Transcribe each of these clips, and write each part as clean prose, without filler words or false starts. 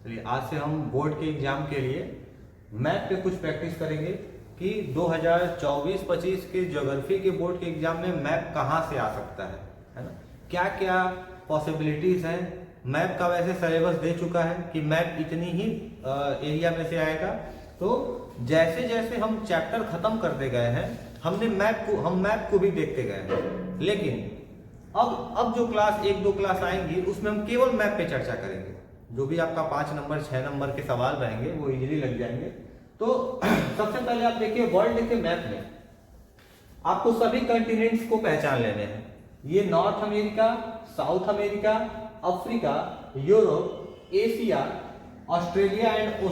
चलिए आज से हम बोर्ड के एग्जाम के लिए मैथ पे कुछ प्रैक्टिस करेंगे कि 2024-25 के ज्योग्राफी के बोर्ड के एग्जाम में मैप कहाँ से आ सकता है ना। क्या क्या पॉसिबिलिटीज हैं। मैप का वैसे सिलेबस दे चुका है कि मैप इतनी ही एरिया में से आएगा। तो जैसे जैसे हम चैप्टर खत्म करते गए हैं हम मैप को भी देखते गए हैं। लेकिन अब जो क्लास 1-2 क्लास आएंगी उसमें हम केवल मैप पे चर्चा करेंगे। जो भी आपका 5 नंबर 6 नंबर के सवाल रहेंगे वो इजीली लग जाएंगे। तो सबसे पहले आप देखिए वर्ल्ड के मैप में आपको सभी कंटिनेंट्स को पहचान लेने हैं। ये north America, south America, Africa, Europe, Asia, Australia and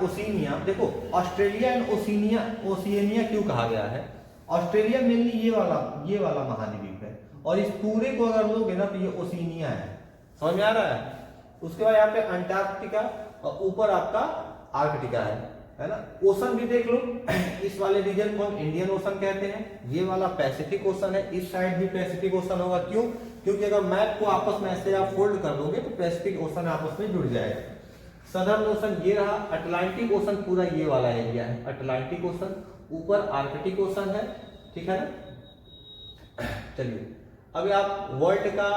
Oceania. देखो ऑस्ट्रेलिया एंड ओशिनिया क्यों कहा गया है? ऑस्ट्रेलिया मेनली ये वाला महाद्वीप है और इस पूरे को अगर लोगे ना तो ये ओशिनिया है। समझ में आ रहा है? उसके बाद यहाँ पे अंटार्कटिका और ऊपर आपका आर्कटिका है ना। ओशन भी देख लो, इस वाले रीजन को हम इंडियन ओशन कहते हैं। ये वाला पैसिफिक ओशन है, इस साइड भी पैसिफिक ओशन होगा। क्यों? क्योंकि अगर मैप को आपस में ऐसे आप फोल्ड कर दोगे तो पैसिफिक ओशन आपस में जुड़ जाएगा। सदर्न ओशन ये रहा, अटलांटिक ओशन पूरा ये वाला एरिया है अटलांटिक ओशन, ऊपर आर्कटिक ओशन है। ठीक है ना। चलिए अभी आप वर्ल्ड का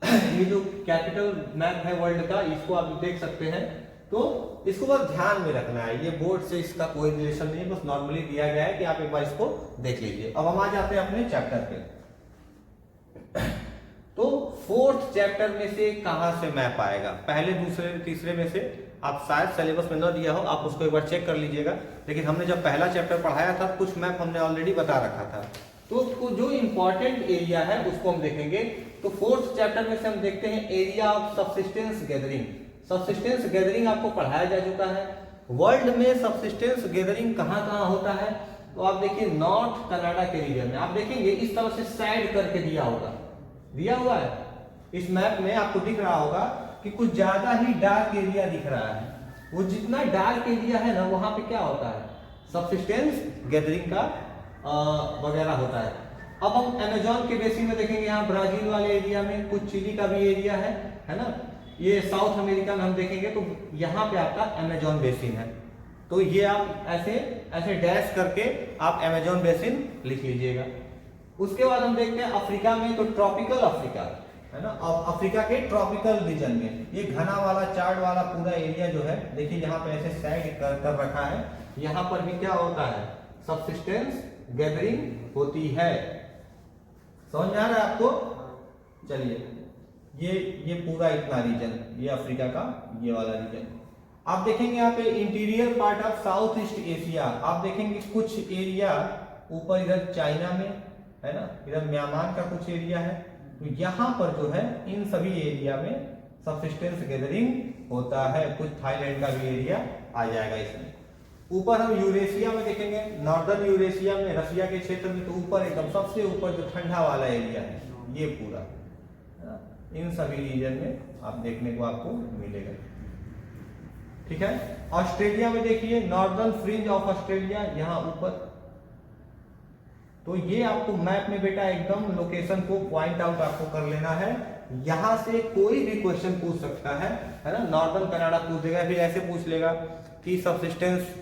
ये जो कैपिटल मैप है वर्ल्ड का इसको आप देख सकते हैं। तो इसको बस ध्यान में रखना है, ये बोर्ड से इसका कोई रिलेशन नहीं है, बस नॉर्मली दिया गया है कि आप एक बार इसको देख लीजिए। अब हम आ जाते हैं अपने चैप्टर पे। तो 4th चैप्टर में से कहां से मैप आएगा? पहले दूसरे तीसरे में से आप शायद सिलेबस में न दिया हो, आप उसको एक बार चेक कर लीजिएगा। लेकिन हमने जब पहला चैप्टर पढ़ाया था कुछ मैप हमने ऑलरेडी बता रखा था। तो जो इंपॉर्टेंट एरिया है उसको हम देखेंगे। तो 4th चैप्टर में से हम देखते हैं area of subsistence gathering. Subsistence gathering आपको पढ़ाया जा चुका है। वर्ल्ड में सबसिस्टेंस गैदरिंग कहाँ कहाँ होता है? तो आप देखिए नॉर्थ कनाडा के रीजन में आप देखेंगे इस तरह से साइड करके दिया हुआ है इस मैप में। आपको दिख रहा होगा कि कुछ ज्यादा ही डार्क एरिया दिख रहा है। वो जितना डार्क एरिया है ना वहां पे क्या होता है? सबसिस्टेंस गैदरिंग का वगैरह होता है। अब हम अमेजोन के बेसिन में देखेंगे, यहाँ ब्राजील वाले एरिया में कुछ चिली का भी एरिया है ना। ये साउथ अमेरिका में हम देखेंगे तो यहाँ पे आपका अमेजोन बेसिन है। तो ये आप ऐसे डैश करके आप अमेजोन बेसिन लिख लीजिएगा। उसके बाद हम देखते हैं अफ्रीका में, तो ट्रॉपिकल अफ्रीका है ना। अफ्रीका के ट्रॉपिकल रीजन में ये घना वाला चार्ट वाला पूरा एरिया जो है देखिए यहाँ पे ऐसे साइड कर रखा है। यहाँ पर भी क्या होता है? सबसिस्टेंस गैदरिंग होती है। समझ में आ रहा है आपको? चलिए ये पूरा इतना रीजन, ये अफ्रीका का ये वाला रीजन। आप देखेंगे यहाँ पे interior part of south east Asia. आप देखेंगे कुछ एरिया ऊपर इधर चाइना में है ना, इधर म्यांमार का कुछ एरिया है। तो यहाँ पर जो है इन सभी एरिया में सबसिस्टेंस गैदरिंग होता है। कुछ थाईलैंड का भी एरिया आ जाएगा इसमें। ऊपर हम यूरेशिया में देखेंगे, नॉर्दर्न यूरेशिया में रसिया के क्षेत्र में, तो ऊपर एकदम सबसे ऊपर जो ठंडा वाला एरिया है ये पूरा है ना। इन सभी रीजन में आप देखने को आपको मिलेगा। ठीक है। ऑस्ट्रेलिया में देखिए नॉर्दर्न फ्रिंज ऑफ ऑस्ट्रेलिया यहाँ ऊपर। तो ये आपको मैप में बेटा एकदम लोकेशन को पॉइंट आउट आपको कर लेना है। यहां से कोई भी क्वेश्चन पूछ सकता है ना। नॉर्दर्न कनाडा पूछ देगा, फिर ऐसे पूछ लेगा कि सबसिस्टेंस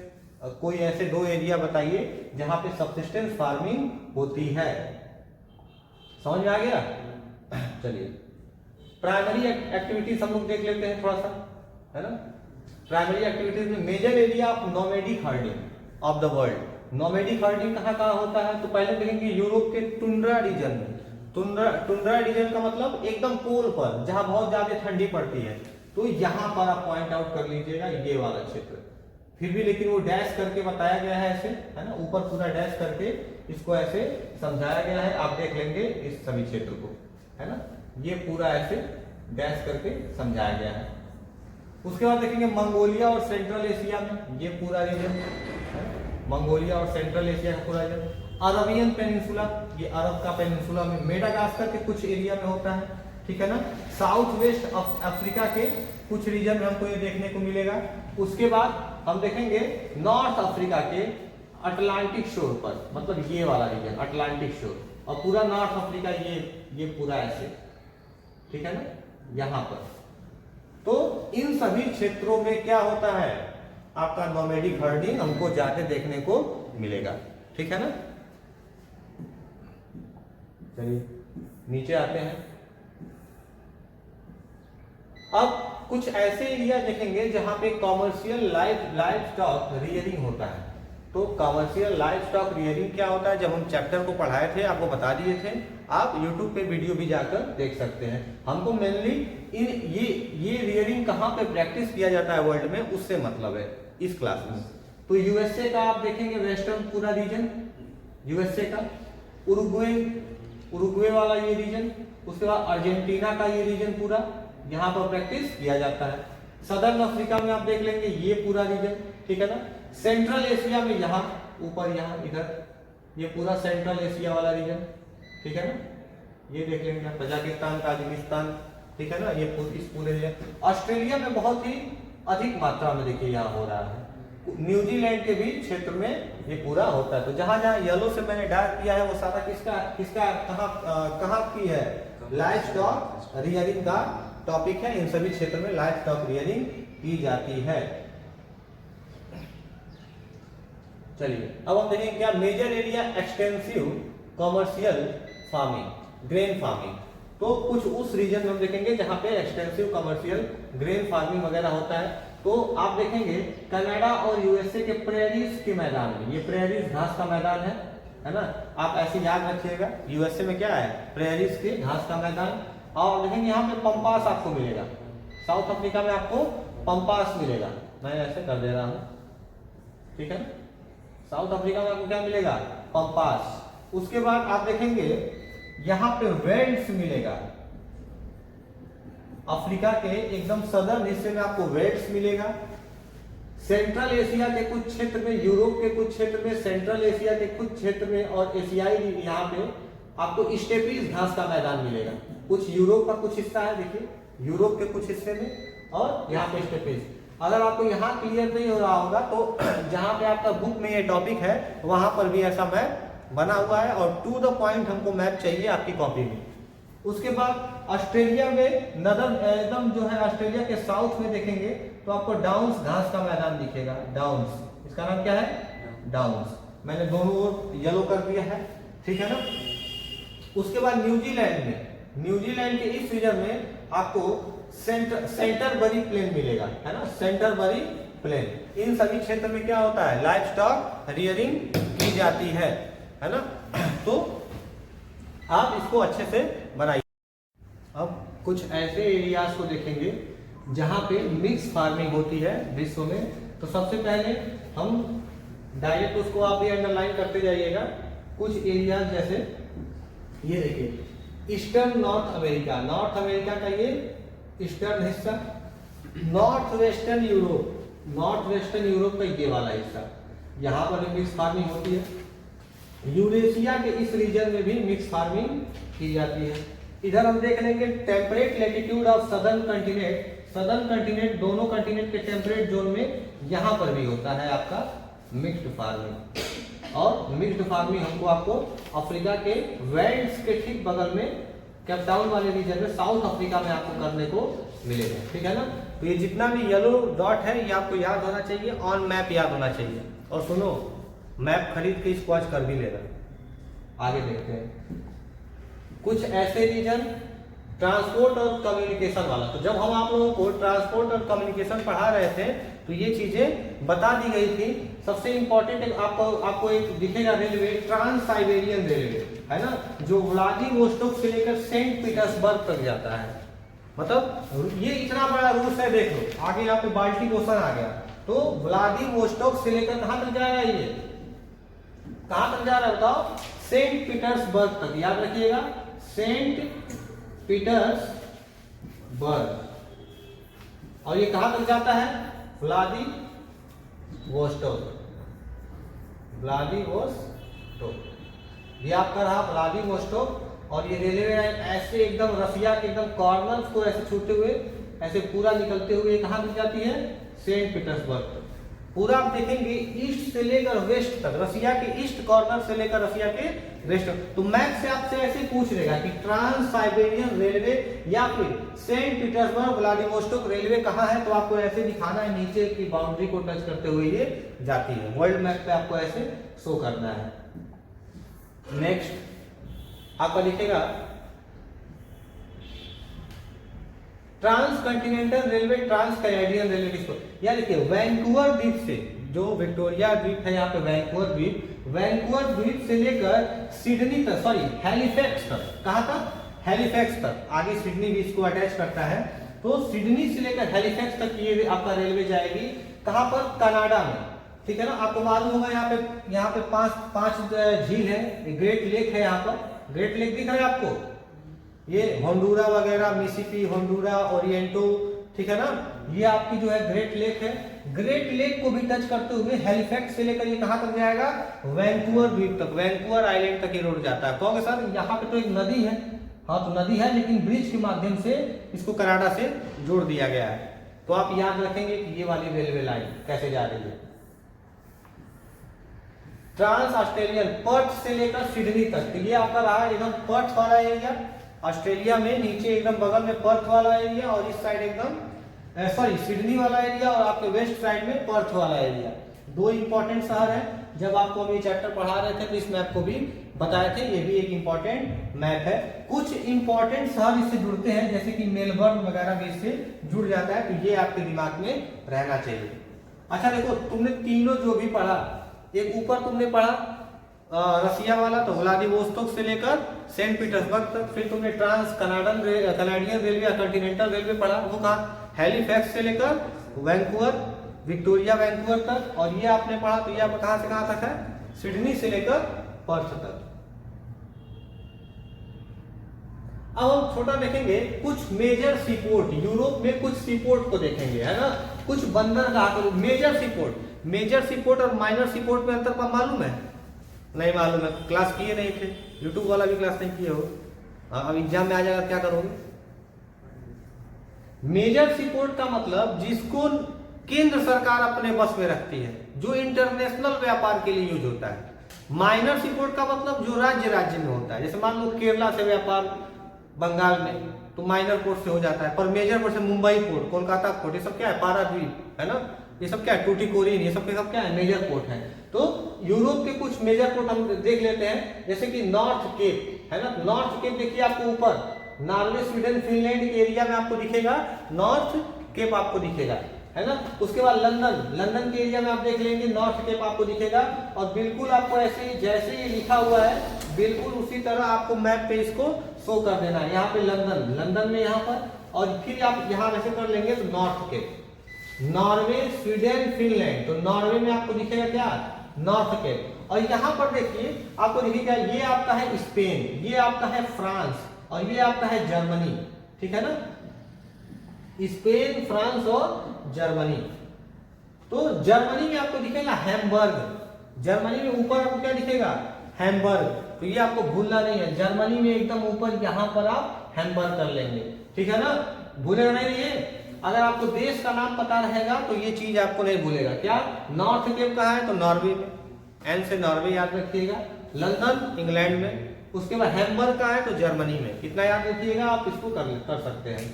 कोई ऐसे 2 एरिया बताइए जहां पे सबसिस्टेंस फार्मिंग होती है। समझ में आ गया? चलिए प्राइमरी एक्टिविटीज हम लोग देख लेते हैं थोड़ा सा, है ना। प्राइमरी एक्टिविटीज में major area of nomadic herding of the world. Nomadic herding कहाँ कहाँ होता है? तो पहले देखेंगे यूरोप के टुंड्रा रीजन में। टुंड्रा रीजन का मतलब एकदम पोल पर जहां बहुत ज्यादा ठंडी पड़ती है। तो यहां पर आप पॉइंट आउट कर लीजिएगा ये वाला क्षेत्र। फिर भी लेकिन वो डैश करके बताया गया है ऐसे, है ना। ऊपर पूरा डैश करके इसको ऐसे समझाया गया है। आप देख लेंगे इस सभी क्षेत्र को, है ना। ये पूरा ऐसे डैश करके समझाया गया है। उसके बाद देखेंगे मंगोलिया और सेंट्रल एशिया में ये पूरा रीजन, मंगोलिया और सेंट्रल एशिया का पूरा रीजन। अरबियन पेनिनसुला, ये अरब का पेनिनसुला में मेडागास्कर के कुछ एरिया में होता है। ठीक है ना। साउथ वेस्ट अफ्रीका के कुछ रीजन में हमको ये देखने को मिलेगा। उसके बाद हम देखेंगे नॉर्थ अफ्रीका के अटलांटिक शोर पर, मतलब ये वाला रीजन अटलांटिक शोर, और पूरा नॉर्थ अफ्रीका ये पूरा ऐसे। ठीक है ना, यहाँ पर। तो इन सभी क्षेत्रों में क्या होता है, आपका नोमैडिक हर्डिंग हमको जाके देखने को मिलेगा। ठीक है ना। चलिए नीचे आते हैं। अब कुछ ऐसे एरिया देखेंगे जहां पे कॉमर्शियल लाइव स्टॉक रियरिंग होता है। तो कॉमर्शियल लाइव स्टॉक रियरिंग क्या होता है, जब हम चैप्टर को पढ़ाए थे आपको बता दिए थे, आप YouTube पे वीडियो भी जाकर देख सकते हैं। हमको मेनली ये रियरिंग कहाँ पे प्रैक्टिस किया जाता है वर्ल्ड में, उससे मतलब है इस क्लास में। तो यूएसए का आप देखेंगे वेस्टर्न पूरा रीजन, यूएसए का, उरुग्वे वाला ये रीजन, उसके बाद अर्जेंटीना का ये रीजन पूरा यहाँ पर प्रैक्टिस किया जाता है। सदर्न अफ्रीका में आप देख लेंगे ये पूरा रीजन, ठीक है ना। सेंट्रल एशिया में यहाँ ऊपर, यहाँ इधर, ये पूरा सेंट्रल एशिया वाला रीजन, ठीक है ना। ये देख लेंगे कजाकिस्तान, ताजिकिस्तान, ठीक है ना, ये इस पूरे रीजन। ऑस्ट्रेलिया में बहुत ही अधिक मात्रा में देखिए यहाँ हो रहा है। न्यूजीलैंड के भी क्षेत्र में ये पूरा होता है। तो जहां जहां येलो से मैंने डार्क किया है वो सारा किसका किसका कहाँ की है, लाइव स्टॉक रियरिंग का टॉपिक है। इन सभी क्षेत्र में लाइव स्टॉक रियरिंग की जाती है। चलिए अब हम देखेंगे क्या major area extensive commercial farming, grain farming. तो कुछ उस रीजन में हम देखेंगे जहां पे एक्सटेंसिव कमर्शियल ग्रेन फार्मिंग वगैरह होता है। तो आप देखेंगे कनाडा और यूएसए के प्रेरीज के मैदान में, ये प्रेरीज घास का मैदान है ना। आप ऐसे याद रखिएगा, यूएसए में क्या है, प्रेरीज के घास का मैदान। और देखेंगे यहाँ पे पंपास आपको मिलेगा, साउथ अफ्रीका में आपको पंपास मिलेगा। मैं ऐसे कर दे रहा हूँ, ठीक है ना। साउथ अफ्रीका में आपको क्या मिलेगा, पंपास। उसके बाद आप देखेंगे यहाँ पे वेल्ड्स मिलेगा, अफ्रीका के एकदम सदर्न हिस्से में आपको वेल्ड्स मिलेगा। सेंट्रल एशिया के कुछ क्षेत्र में, यूरोप के कुछ क्षेत्र में, सेंट्रल एशिया के कुछ क्षेत्र में और एशियाई यहाँ पे आपको स्टेपीज घास का मैदान मिलेगा। कुछ यूरोप का कुछ हिस्सा है, देखिए यूरोप के कुछ हिस्से में, और यहाँ पे स्टेपीज। अगर आपको यहाँ क्लियर नहीं हो रहा होगा तो जहाँ पे आपका बुक में ये टॉपिक है वहां पर भी ऐसा मैप बना हुआ है, और टू द पॉइंट हमको मैप चाहिए आपकी कॉपी में। उसके बाद ऑस्ट्रेलिया में नदर एकदम जो है ऑस्ट्रेलिया के साउथ में देखेंगे तो आपको डाउन्स घास का मैदान दिखेगा। डाउन्स, इसका नाम क्या है, डाउन्स। मैंने दोनों ओर येलो कर दिया है, ठीक है ना। उसके बाद न्यूजीलैंड में, न्यूजीलैंड के इस रीजन में आपको सेंटर बरी प्लेन मिलेगा, है ना, सेंटर बरी प्लेन। इन सभी क्षेत्र में क्या होता है, लाइव स्टॉक रियरिंग की जाती है ना। तो आप इसको अच्छे से बनाइए। अब कुछ ऐसे एरियाज को देखेंगे जहां पे मिक्स फार्मिंग होती है विश्व में। तो सबसे पहले हम डायरेक्ट उसको आप भी अंडरलाइन करते जाइएगा। कुछ एरियाज जैसे ये देखिए, eastern north America, north America का ये ईस्टर्न हिस्सा, north western Europe, north western Europe का ये वाला हिस्सा, यहाँ पर भी मिक्स फार्मिंग होती है। यूरेशिया के इस रीजन में भी मिक्स फार्मिंग की जाती है। इधर हम देख लेंगे temperate latitude of southern continent, southern continent, दोनों कंटिनेंट के टेम्परेट जोन में यहाँ पर भी होता है आपका मिक्स्ड फार्मिंग। और मिक्स्ड फार्मिंग हमको आपको अफ्रीका के वेल्ड्स के ठीक बगल में कैपटाउन वाले रीजन में साउथ अफ्रीका में आपको करने को मिलेगा, ठीक है ना। तो ये जितना भी येलो डॉट है ये आपको याद होना चाहिए, ऑन मैप याद होना चाहिए। और सुनो, मैप खरीद के इसको आज कर भी लेना। आगे देखते हैं कुछ ऐसे रीजन ट्रांसपोर्ट और कम्युनिकेशन वाला। तो जब हम आप लोगों को ट्रांसपोर्ट और कम्युनिकेशन पढ़ा रहे थे तो ये चीजें बता दी गई थी। सबसे इंपॉर्टेंट आपको एक दिखेगा रेलवे, ट्रांस साइबेरियन रेलवे, है ना, जो व्लादिवोस्टोक से लेकर सेंट पीटर्सबर्ग तक जाता है। मतलब ये इतना बड़ा रूट है, देख लो आगे यहाँ पे बाल्टिक ओशन आ गया। तो व्लादिवोस्टोक से लेकर कहां तक जा रहा है, ये कहां तक जा रहा है बताओ, सेंट पीटर्सबर्ग तक। याद रखिएगा, सेंट पीटर्सबर्ग। और ये कहां तक जाता है, व्लादिवोस्टोक, व्लादिवोस्टोक। ये आपका रहा व्लादिवोस्टोक। और ये रेलवे लाइन ऐसे एकदम रसिया के एकदम कॉर्नर्स को ऐसे छूते हुए ऐसे पूरा निकलते हुए कहां तक जाती है, सेंट पीटर्सबर्ग। पूरा आप देखेंगे ईस्ट से लेकर वेस्ट तक, रसिया के ईस्ट कॉर्नर से लेकर रसिया के वेस्ट तक। तो मैप से आपसे ऐसे पूछ लेगा कि ट्रांस साइबेरियन रेलवे या फिर सेंट पीटर्सबर्ग व्लादिवोस्टोक रेलवे कहाँ है, तो आपको ऐसे दिखाना है, नीचे की बाउंड्री को टच करते हुए ये जाती है। वर्ल्ड मैप पे आपको ऐसे शो करना है। नेक्स्ट आपका लिखेगा transcontinental railway, trans Canadian railway किसको, या देखिए वैंकूवर द्वीप से, जो विक्टोरिया द्वीप है यहाँ पे वैंकूवर द्वीप, वैंकूवर द्वीप से लेकर सिडनी तक, सॉरी हैलिफैक्स तक, कहाँ तक, हैलिफैक्स तक, आगे सिडनी भी इसको अटैच करता है। तो सिडनी से लेकर हैलिफैक्स तक ये आपका रेलवे जाएगी, कहाँ पर, कनाडा में, ठीक है ना। आपको मालूम होगा यहाँ पे पांच झील है, ग्रेट लेक है यहाँ पर, ग्रेट लेक दिख रहा है आपको, ये होंडुरा वगैरह, मिसिसिपी, होंडुरा, ओरिएंटो, ठीक है ना, ये आपकी जो है ग्रेट लेक है। ग्रेट लेक को भी टच करते हुए हैलिफैक्स से लेकर ये कहां तक जाएगा, वैंकूवर द्वीप तक, वैंकूवर आइलैंड तक ये रोड जाता है। कहोगे सर यहाँ पे तो एक नदी है, हाँ तो नदी है, लेकिन ब्रिज के माध्यम से इसको कनाडा से जोड़ दिया गया है। तो आप याद रखेंगे कि ये वाली रेलवे लाइन कैसे जा रही है। ट्रांस ऑस्ट्रेलियन, पर्थ से लेकर सिडनी तक, तो ये आपका रहा एकदम पर्थ वाला एरिया, ऑस्ट्रेलिया में नीचे एकदम बगल में पर्थ वाला एरिया, और इस साइड एकदम सॉरी सिडनी वाला एरिया, और आपके वेस्ट साइड में पर्थ वाला एरिया। दो इंपॉर्टेंट शहर है, जब आपको हम ये चैप्टर पढ़ा रहे थे तो इस मैप को भी बताए थे, ये भी एक इंपॉर्टेंट मैप है। कुछ इंपॉर्टेंट शहर इससे जुड़ते हैं, जैसे कि मेलबर्न वगैरह भी इससे जुड़ जाता है, तो ये आपके दिमाग में रहना चाहिए। अच्छा देखो, तुमने तीनों जो भी पढ़ा, एक ऊपर तुमने पढ़ा रसिया वाला, तो व्लादिवोस्तोक से लेकर सेंट पीटर्सबर्ग तक, फिर तुमने ट्रांस कनाडियन रेलवे या कंटिनेंटल रेलवे पढ़ा, वो कहा हैलिफैक्स से लेकर वैंकूवर, विक्टोरिया वैंकूवर तक, और ये आपने पढ़ा तो ये आप कहां से कहां तक है, सिडनी से लेकर पर्थ तक। अब हम छोटा देखेंगे कुछ मेजर सीपोर्ट, यूरोप में कुछ सीपोर्ट को देखेंगे, है ना, कुछ बंदरगाह को। मेजर सीपोर्ट और माइनर सीपोर्ट में अंतर का मालूम है, नहीं मालूम है, क्लास किए नहीं थे, यूट्यूब वाला भी क्लास नहीं किए हो, अब एग्जाम में आ जाएगा क्या करोगे। मेजर सीपोर्ट का मतलब जिसको केंद्र सरकार अपने बस में रखती है, जो इंटरनेशनल व्यापार के लिए यूज होता है। माइनर सीपोर्ट का मतलब जो राज्य में होता है, जैसे मान लो केरला से व्यापार बंगाल में, तो माइनर पोर्ट से हो जाता है, पर मेजर पोर्ट से मुंबई पोर्ट, कोलकाता पोर्ट, ये सब क्या है, पाराद्वीप, है ना, ये सब क्या है, टूटीकोरिन, ये सब के सब क्या है, मेजर पोर्ट है। तो यूरोप के कुछ मेजर पोर्ट हम देख लेते हैं, जैसे कि नॉर्थ केप, है ना, नॉर्थ केप देखिए आपको ऊपर नॉर्वे, स्वीडन, फिनलैंड के एरिया में आपको दिखेगा, नॉर्थ केप आपको दिखेगा, है ना। उसके बाद लंदन के एरिया में आप देख लेंगे, नॉर्थ केप आपको दिखेगा, और बिल्कुल आपको ऐसे जैसे ये लिखा हुआ है बिल्कुल उसी तरह आपको मैप पे इसको शो कर देना है। यहाँ पे लंदन में यहाँ पर, और फिर आप यहाँ वैसे कर लेंगे तो North Cape, Norway, Sweden, Finland, तो नॉर्वे में आपको दिखेगा क्या, नॉर्थ केप। और यहाँ पर देखिए आपको दिखेगा ये आपका है स्पेन, ये आपका है फ्रांस, और ये आपका है जर्मनी, ठीक है ना, स्पेन, फ्रांस और जर्मनी। तो जर्मनी में आपको दिखेगा हैम्बर्ग, जर्मनी में ऊपर आपको क्या दिखेगा, हैम्बर्ग, तो ये आपको भूलना नहीं है, जर्मनी में एकदम ऊपर यहाँ पर आप हैम्बर्ग कर लेंगे, ठीक है ना, भूलेगा नहीं ये। अगर आपको देश का नाम पता रहेगा तो ये चीज आपको नहीं भूलेगा। क्या, नॉर्थ केप कहाँ है, तो नॉर्वे में, एन से नॉर्वे याद रखिएगा, लंदन इंग्लैंड में, उसके बाद हैम्बर्ग कहाँ है, तो जर्मनी में, कितना याद रखिएगा आप, इसको कर सकते हैं।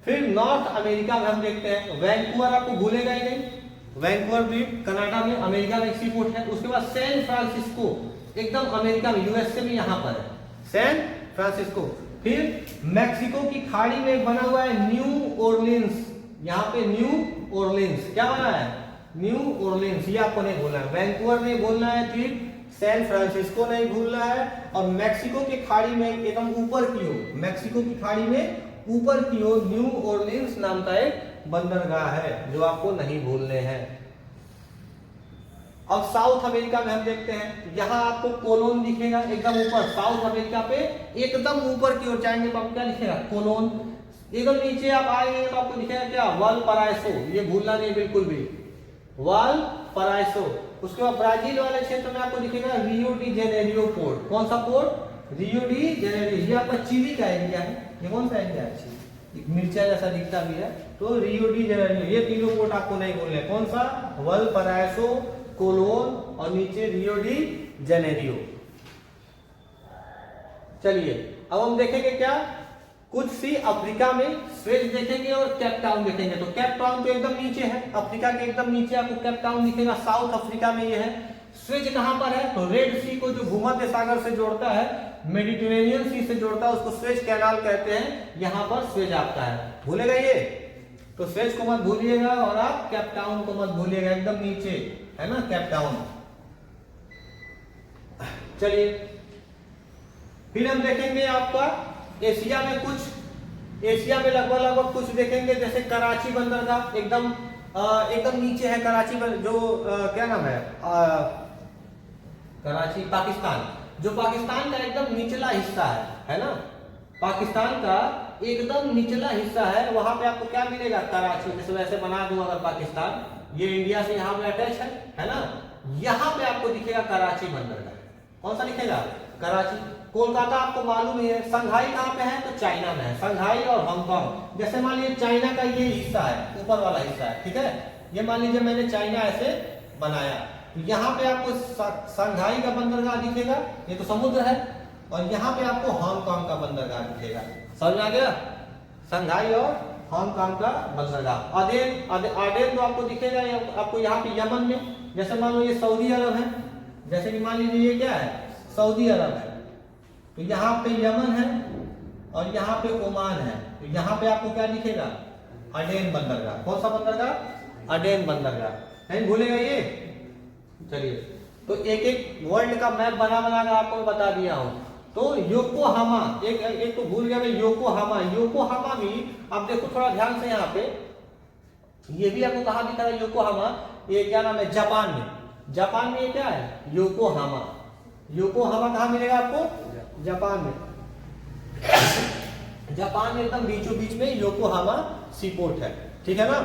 फिर नॉर्थ अमेरिका में हम देखते हैं, वैंकूवर आपको भूलेगा ही नहीं, वैंकूवर द्वीप कनाडा में, अमेरिका में एक सी पोर्ट है। उसके बाद सैन फ्रांसिस्को एकदम अमेरिका में, यूएसए में यहाँ पर है सैन फ्रांसिस्को। फिर मैक्सिको की खाड़ी में बना हुआ है न्यू ओरलिन्स, यहाँ पे न्यू ओरलिन्स क्या बना है, न्यू ओरलिन्स, ये आपको नहीं भूलना है, वैंकूवर नहीं भूलना है, फिर सैन फ्रांसिस्को नहीं भूलना है, और मैक्सिको की खाड़ी में एकदम ऊपर की ओर, मैक्सिको की खाड़ी में ऊपर की ओर न्यू ओरलिन्स नाम का एक बंदरगाह है, जो आपको नहीं भूलने हैं। अब साउथ अमेरिका में हम देखते हैं, यहाँ आपको कोलोन दिखेगा एकदम ऊपर, साउथ अमेरिका पे एकदम ऊपर की ओर जाएंगे तो आपको क्या दिखेगा, कोलोन। एकदम नीचे आप आएंगे तो आपको दिखेगा क्या, वालपराइसो, ये भूलना नहीं बिल्कुल भी, वालपराइसो। उसके बाद ब्राजील वाले क्षेत्र में आपको दिखेगा रियो डी जेनेरियो पोर्ट, कौन सा पोर्ट, रियो डी जेनेरियो, ये आपका चिली का एरिया है, ये कौन सा एरिया है, मिर्चा जैसा दिखता भी है। तो रियो डी जेनेरियो, ये तीनों पोर्ट आपको नहीं बोलने। कौन सा? वल्पराइसो, कोलोन और नीचे रियो डी जेनेरियो। चलिए अब हम देखेंगे क्या, कुछ सी अफ्रीका में स्वेज देखेंगे और केप टाउन देखेंगे। तो केप टाउन तो एकदम नीचे है, अफ्रीका के एकदम नीचे आपको केप टाउन दिखेगा, साउथ अफ्रीका में ये है। स्वेज कहां पर है? तो रेड सी को जो भूमध्य सागर से जोड़ता है, मेडिटेरेनियन सी से जोड़ता है, उसको स्वेज कैनाल कहते हैं। यहां पर स्वेज आपका है, भूलेगा ये। तो स्वेज को मत भूलिएगा और आप केप टाउन को मत भूलिएगा, एकदम नीचे है ना केप टाउन। चलिए फिर हम देखेंगे आपका एशिया में कुछ, एशिया में लगभग कुछ देखेंगे, जैसे कराची बंदरगाह एकदम नीचे है। कराची जो क्या नाम है, कराची पाकिस्तान, जो पाकिस्तान का एकदम निचला हिस्सा है ना, पाकिस्तान का एकदम निचला हिस्सा है। वहां पे आपको क्या मिलेगा? कराची। जैसे वैसे बना दूं अगर पाकिस्तान, ये इंडिया से यहाँ पे अटैच है ना, यहाँ पे आपको दिखेगा कराची बंदरगाह। कौन सा दिखेगा? कराची। कोलकाता आपको मालूम ही है। संघाई कहाँ पे है? तो चाइना में है, संघाई और हांगकांग। जैसे मान लीजिए चाइना का ये हिस्सा है, ऊपर वाला हिस्सा है, ठीक है। ये मान लीजिए मैंने चाइना ऐसे बनाया, यहाँ पे आपको संघाई का बंदरगाह दिखेगा, ये तो समुद्र है, और यहाँ पे आपको हांगकांग का बंदरगाह दिखेगा। समझ आ गया? संघाई और हांगकांग का बंदरगाह। आडेन तो आपको दिखेगा आपको यहाँ पे यमन में। जैसे मान लो ये सऊदी अरब है, जैसे कि मान लीजिए ये क्या है? सऊदी अरब है, तो यहाँ पे यमन है और यहाँ पे ओमान है। तो यहाँ पे आपको क्या दिखेगा? अडेन बंदरगाह। कौन सा बंदरगाह? अडेन बंदरगाह। नहीं भूलेगा ये। चलिए तो एक एक वर्ल्ड का मैप बना कर आपको बता दिया हूं। तो योकोहामा, एक तो भूल गया मैं, योकोहामा भी आप देखो थोड़ा ध्यान से, यहाँ पे ये भी आपको कहा दिखा रहा है योकोहामा। ये क्या नाम है? जापान में। जापान में ये क्या है? योकोहामा। योकोहामा कहाँ मिलेगा आपको? जापान में। जापान में एकदम बीचों बीच में योकोहामा सीपोर्ट है, ठीक है ना।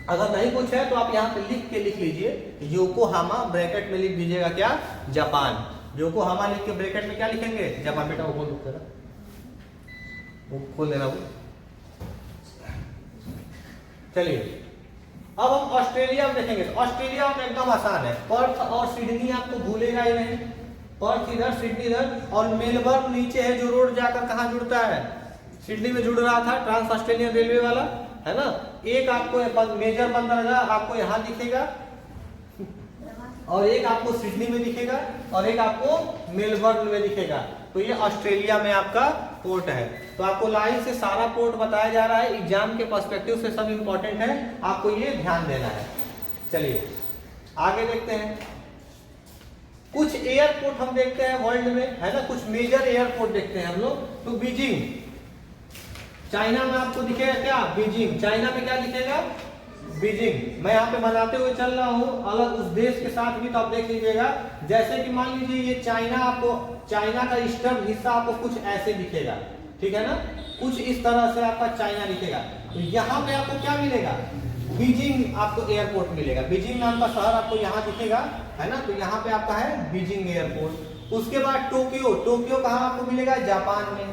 अगर नहीं कुछ है तो आप यहाँ पे लिख लीजिए योकोहामा, ब्रैकेट में लिख दीजिएगा क्या? जापान। योकोहामा लिख के ब्रैकेट में क्या लिखेंगे? जापान। बेटा वो खोल देना वो। चलिए अब हम ऑस्ट्रेलिया में देखेंगे। तो ऑस्ट्रेलिया में एकदम आसान है, पर्थ और सिडनी आपको भूलेगा ही नहीं। पर्थ इधर, सिडनी इधर, और मेलबर्न नीचे है, जो रोड जाकर कहाँ जुड़ता है? सिडनी में जुड़ रहा था, ट्रांस ऑस्ट्रेलियन रेलवे वाला, है ना। एक आपको मेजर बंदरगाह आपको यहाँ दिखेगा, और एक आपको सिडनी में दिखेगा, और एक आपको मेलबर्न में दिखेगा। तो ये ऑस्ट्रेलिया में आपका पोर्ट है। तो आपको लाइन से सारा पोर्ट बताया जा रहा है, एग्जाम के पर्सपेक्टिव से सब इंपॉर्टेंट है, आपको ये ध्यान देना है। चलिए आगे देखते हैं। कुछ एयरपोर्ट हम देखते हैं वर्ल्ड में, है ना, कुछ मेजर एयरपोर्ट देखते हैं हम लोग। तो बीजिंग, चाइना में आपको दिखेगा क्या? बीजिंग। चाइना में क्या दिखेगा? बीजिंग। मैं यहाँ पे बनाते हुए चल रहा हूँ अलग उस देश के साथ भी, तो आप देख लीजिएगा। जैसे कि मान लीजिए ये चाइना, आपको चाइना का ईस्टर्न हिस्सा आपको कुछ ऐसे दिखेगा, ठीक है ना, कुछ इस तरह से आपका चाइना दिखेगा। तो यहाँ पे आपको क्या मिलेगा? बीजिंग आपको एयरपोर्ट मिलेगा। बीजिंग नाम का शहर आपको यहाँ दिखेगा, है ना। तो यहाँ पे आपका है बीजिंग एयरपोर्ट। उसके बाद टोक्यो। टोक्यो कहाँ आपको मिलेगा? जापान में।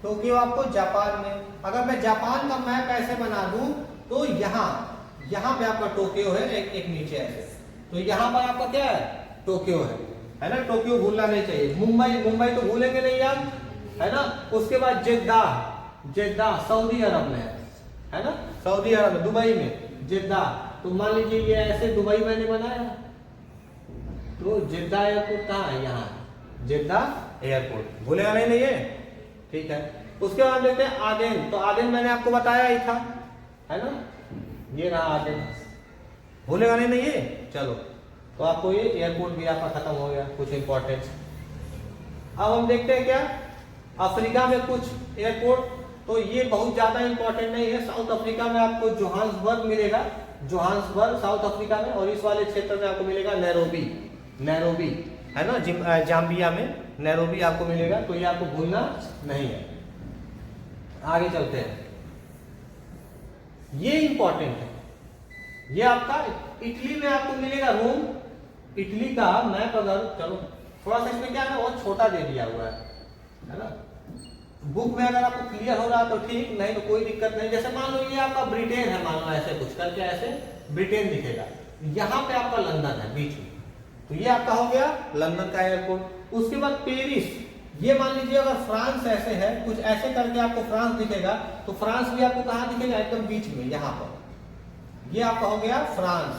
टोक्यो आपको जापान में। अगर मैं जापान का मैप ऐसे बना दूं तो यहाँ पे आपका टोक्यो है, एक नीचे ऐसे। तो यहाँ पर आपका क्या है? टोक्यो है ना। टोक्यो भूलना नहीं चाहिए। मुंबई तो भूलेंगे नहीं आप, है ना। उसके बाद जेद्दा सऊदी अरब में है ना, सऊदी अरब, दुबई में जेद्दा। तो मान लीजिए ये ऐसे दुबई मैंने बनाया, तो जेद्दा एयरपोर्ट कहाँ है? यहाँ जेद्दा एयरपोर्ट। भूलेगा नहीं ये, ठीक है। उसके बाद देखते हैं आदेन। तो आदेन मैंने आपको बताया ही था, है ना, ये रहा आदेन। भूलेगा नहीं ये। चलो तो आपको ये एयरपोर्ट भी आपका खत्म हो गया, कुछ इंपॉर्टेंट। अब हम देखते हैं क्या, अफ्रीका में कुछ एयरपोर्ट। तो ये बहुत ज्यादा इंपॉर्टेंट नहीं है। साउथ अफ्रीका में आपको जोहान्सबर्ग मिलेगा, जोहान्सबर्ग साउथ अफ्रीका में, और इस वाले क्षेत्र में आपको मिलेगा नैरोबी, है ना, जाम्बिया में नैरोबी आपको मिलेगा। तो ये आपको भूलना नहीं है। आगे चलते हैं, ये इंपॉर्टेंट है। ये आपका इटली में आपको मिलेगा रोम। इटली का मैप अगर, चलो थोड़ा सा इसमें क्या है, बहुत छोटा दे दिया हुआ है ना, बुक में अगर आपको क्लियर हो रहा तो ठीक, नहीं तो कोई दिक्कत नहीं। जैसे मान लो ये आपका ब्रिटेन है, मान लो ऐसे कुछ करके ऐसे ब्रिटेन दिखेगा, यहाँ पे आपका लंदन है बीच में, तो ये आपका हो गया लंदन का एयरपोर्ट। उसके बाद पेरिस, ये मान लीजिए अगर फ्रांस ऐसे है, कुछ ऐसे करके आपको फ्रांस दिखेगा, तो फ्रांस भी आपको कहाँ दिखेगा, एकदम बीच में यहाँ पर, ये आपका हो गया फ्रांस,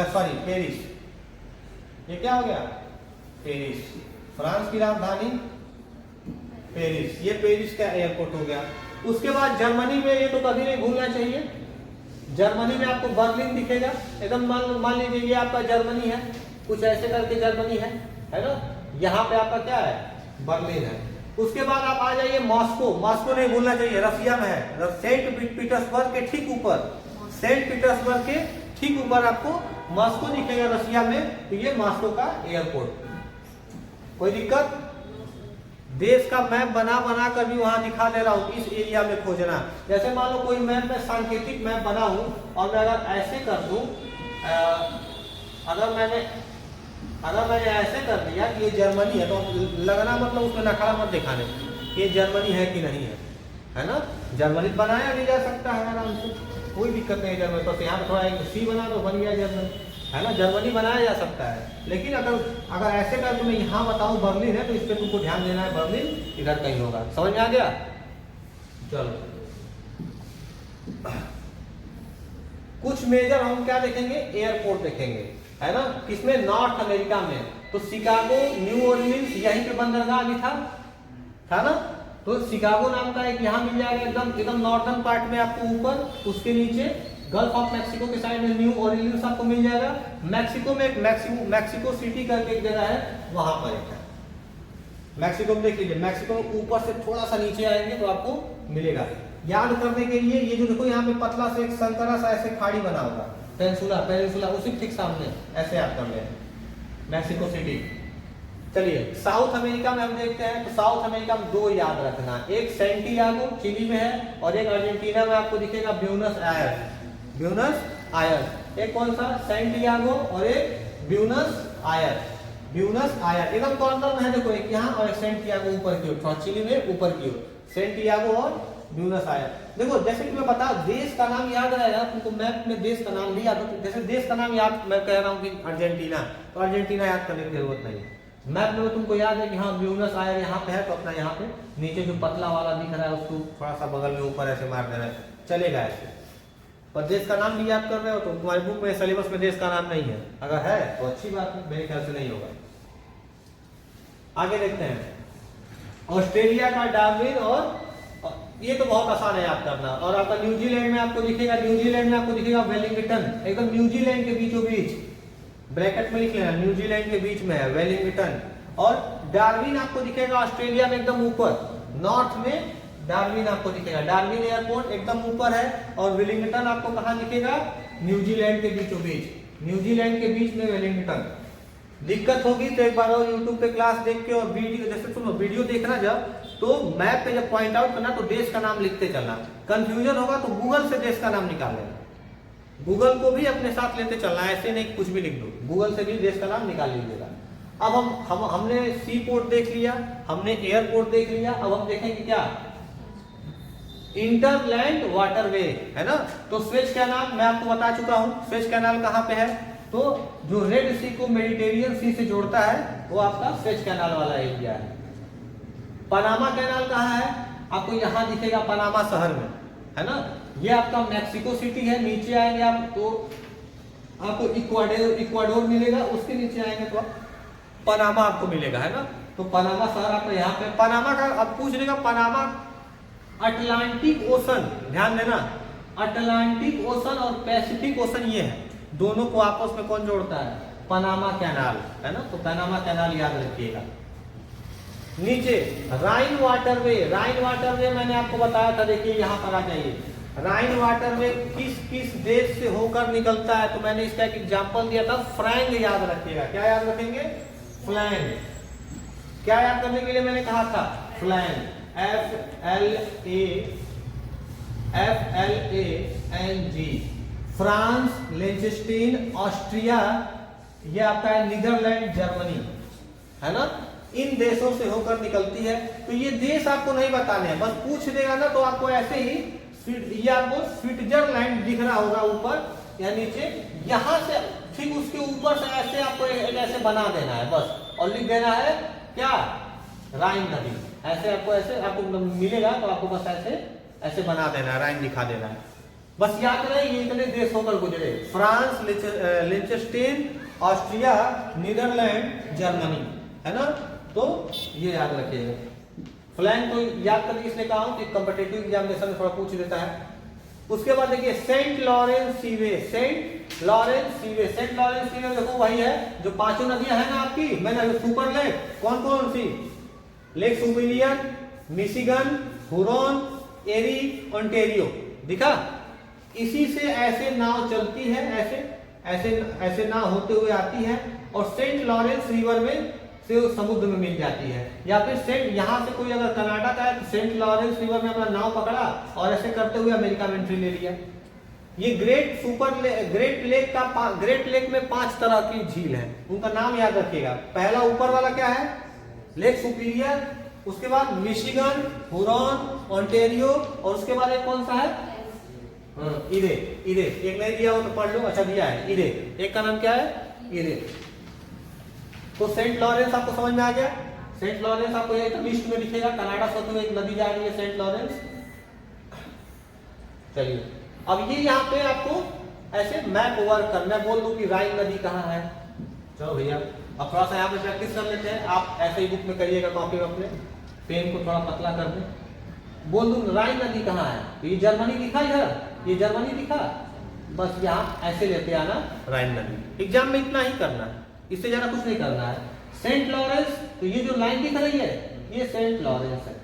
सॉरी पेरिस। ये क्या हो गया, पेरिस, फ्रांस की राजधानी पेरिस, ये पेरिस का एयरपोर्ट हो गया। उसके बाद जर्मनी में, ये तो कभी नहीं भूलना चाहिए, जर्मनी में आपको बर्लिन दिखेगा, एकदम मान लीजिए ये आपका जर्मनी है, कुछ ऐसे करके जर्मनी है ना, यहाँ पे आपका क्या है, बर्लिन है। उसके बाद आप आ जाइए मॉस्को, मॉस्को नहीं भूलना चाहिए, रसिया में है, सेंट पीटर्सबर्ग के ठीक ऊपर, सेंट पीटर्सबर्ग के ठीक ऊपर आपको मॉस्को दिखेगा रसिया में, तो ये मॉस्को का एयरपोर्ट। कोई दिक्कत, देश का मैप बना बना कर भी वहां दिखा दे रहा हूं, इस एरिया में खोजना। जैसे मान लो कोई मैप में सांकेतिक मैप बना हूं और मैं अगर ऐसे कर दूं, अगर मैंने ऐसे कर दिया कि ये जर्मनी है, तो लगना मतलब उसमें नखरा मत दिखाने, ये जर्मनी है कि नहीं है ना। जर्मनी बनाया नहीं जा सकता है आराम से, कोई दिक्कत नहीं है जर्मनी, तो यहाँ पे थोड़ा एक सी बना दो, बन गया जर्मनी, है ना, जर्मनी बनाया जा सकता है। लेकिन अगर ऐसे कर तो मैं यहाँ बताऊँ बर्लिन है, तो इस पर तुमको ध्यान देना है, बर्लिन इधर कहीं होगा। समझ में आ गया, चलो। कुछ मेजर हम क्या देखेंगे, एयरपोर्ट देखेंगे, है ना, किसमें, नॉर्थ अमेरिका में। तो शिकागो, न्यू ऑर्लिन्स, यहीं पे बंदरगाह भी था ना, तो शिकागो नाम का एक यहाँ मिल जाएगा, एकदम नॉर्दर्न पार्ट में आपको ऊपर, उसके नीचे गल्फ ऑफ मैक्सिको के साइड में न्यू ऑर्लिन्स आपको मिल जाएगा। मैक्सिको में एक मैक्सिको सिटी करके एक जगह है, वहां पर एक है। मैक्सिको में देख लीजिए, मैक्सिको ऊपर से थोड़ा सा नीचे आएंगे तो आपको मिलेगा। याद करने के लिए ये जो देखो यहाँ पे पतला से एक संतरा सा ऐसे खाड़ी बना होगा, पेनिनसुला, उसी ठीक सामने ऐसे याद कर ले, मैक्सिको सिटी। चलिए साउथ अमेरिका में हम देखते हैं, तो साउथ अमेरिका में दो याद रखना, एक सेंटियागो चिली में है, और एक अर्जेंटीना में आपको दिखेगा ब्यूनस आयर्स। एक कौन सा, सेंटियागो, और एक ब्यूनस आयर्स एकदम कॉर्नर में है, देखो एक यहाँ और एक सेंटियागो ऊपर की ओर, चिली में ऊपर की ओर, सेंटियागो और ब्यूनस आयर्स। देखो जैसे कि मैं बता, देश का नाम याद रहेगा तुमको, मैप में देश का नाम लिया, तो जैसे देश का नाम याद, मैं कह रहा हूँ कि अर्जेंटीना, तो अर्जेंटीना याद करने की जरूरत नहीं, मैप में तुमको याद है कि हाँ ब्यूनस आयर यहाँ पे है, तो अपना यहाँ पे नीचे जो पतला वाला दिख रहा है उसको थोड़ा सा बगल में ऊपर ऐसे मार देना है, चलेगा ऐसे। पर देश का नाम भी याद कर रहे हो तो तुम्हारी बुक में, सिलेबस में देश का नाम नहीं है, अगर है तो अच्छी बात है, मेरे ख्याल से नहीं होगा। आगे देखते हैं, ऑस्ट्रेलिया का डार्विन, और ये तो बहुत आसान है याद करना। और आपका न्यूजीलैंड में आपको दिखेगा, वेलिंगटन, एकदम न्यूजीलैंड के बीचों बीच, ब्रैकेट में लिख लेना, न्यूजीलैंड के बीच में है वेलिंगटन। और डार्विन आपको दिखेगा ऑस्ट्रेलिया में एकदम ऊपर, नॉर्थ में डार्विन आपको दिखेगा, डार्विन एयरपोर्ट एकदम ऊपर है। और वेलिंगटन आपको कहाँ दिखेगा, न्यूजीलैंड के बीचों बीच, न्यूजीलैंड के बीच में वेलिंगटन। दिक्कत होगी तो एक बार और यूट्यूब पे क्लास देख के, और वीडियो, जैसे सुनो वीडियो देखना जब, तो मैप पे जब पॉइंट आउट करना तो देश का नाम लिखते चलना, कंफ्यूजन होगा तो गूगल से देश का नाम निकाल लेना, गूगल को भी अपने साथ लेते चलना, ऐसे नहीं कुछ भी लिख दो, गूगल से भी देश का नाम निकाल लीजिएगा। अब हमने सी पोर्ट देख लिया, हमने एयरपोर्ट देख लिया, अब हम देखेंगे क्या, इंटरलैंड वाटरवे, है ना। तो स्वेज कैनाल मैं आपको बता चुका हूं, स्वेज कैनाल कहां पे है, तो जो रेड सी को मेडिटेरियन सी से जोड़ता है वो आपका स्वेज कैनाल वाला एरिया है। पनामा कैनाल कहाँ है, आपको यहाँ दिखेगा पनामा शहर में, है ना। ये आपका मैक्सिको सिटी है, नीचे आएंगे आप तो आपको इक्वाडोर मिलेगा, उसके नीचे आएंगे तो पनामा आपको मिलेगा, है ना। तो पनामा शहर आपको यहाँ पे, पनामा का अब पूछ लेगा, पनामा अटलांटिक ओशन, ध्यान देना, अटलांटिक ओशन और पैसिफिक ओशन ये है, दोनों को आपस में कौन जोड़ता है, पनामा कैनाल, है ना। तो पनामा कैनाल याद रखिएगा। नीचे राइन वाटरवे मैंने आपको बताया था, देखिए यहाँ पर आ जाइए, राइन वाटरवे किस देश से होकर निकलता है, तो मैंने इसका एक एग्जांपल दिया था, फ्लैंग याद रखिएगा। क्या याद रखेंगे, फ्लैंग। क्या याद करने के लिए मैंने कहा था, फ्लैंग, FLANG, फ्रांस, लिechtenstein, ऑस्ट्रिया, ये आपका है नीदरलैंड, जर्मनी, है ना। इन देशों से होकर निकलती है। तो ये देश आपको नहीं बताने हैं, बस पूछ देगा ना तो आपको ऐसे ही ये आपको स्विट्जरलैंड दिख रहा होगा ऊपर या नीचे, यहाँ से ठीक उसके ऊपर से ऐसे आपको ऐसे बना देना है बस, और लिख देना है क्या, राइन नदी। ऐसे आपको मिलेगा तो आपको बस ऐसे बना देना है, राइन दिखा देना है। बस याद रहे ये इतने देश होकर गुजरे, फ्रांस, लिechtenstein, ऑस्ट्रिया, नीदरलैंड, जर्मनी, है ना। तो ये याद रखिएगा। फ्लैंक तो याद करके इसलिए कहा हूं कि कॉम्पिटिटिव एग्जामिनेशन में थोड़ा पूछ देता है। उसके बाद देखिए Saint Lawrence Seaway, Saint Lawrence Seaway, Saint Lawrence Seaway देखो वही है जो पांचों नदियां हैं ना आपकी, मैंने सुपर लेक कौन कौन सी, लेक सुपीरियर, मिशिगन, हुरॉन, एरी, ओंटारियो, दिखा। इसी से ऐसे नाव चलती है, ऐसे नाव होते हुए आती है और सेंट लॉरेंस रिवर में से समुद्र में मिल जाती है। या फिर यहाँ से कोई अगर कनाडा का है तो सेंट लॉरेंस रिवर में अपना नाव पकड़ा और ऐसे करते हुए अमेरिका में एंट्री ले लिया। ये ग्रेट लेक में 5 तरह की झील है, उनका नाम याद रखिएगा। पहला ऊपर वाला क्या है, लेक सुपीरियर, उसके बाद मिशिगन, हुरॉन, ओंटारियो, और उसके बाद एक कौन सा है, इरे। एक नहीं दिया हो तो पढ़ लो, अच्छा दिया है इरे, एक का नाम क्या है, इरे। तो सेंट लॉरेंस आपको समझ में आ गया। सेंट लॉरेंस आपको ये लिस्ट में दिखेगा, कनाडा से होते हुए एक नदी जा रही है सेंट लॉरेंस। चलिए अब ये यहाँ पे आपको ऐसे मैप वर्क करना, बोल दूं कि राइन नदी कहाँ है। चलो भैया अब थोड़ा सा यहाँ पे प्रैक्टिस कर लेते हैं। आप ऐसे ही बुक में करिएगा, कॉपी में अपने पेन को थोड़ा पतला कर दें। बोल दूं राइन नदी कहाँ है, तो ये जर्मनी दिखा, इधर ये जर्मनी दिखा, बस यहाँ ऐसे लेते आना राइन नदी। एग्जाम में इतना ही करना है, इससे ज्यादा कुछ नहीं करना है। सेंट लॉरेंस, तो ये जो लाइन दिख रही है ये सेंट लॉरेंस है,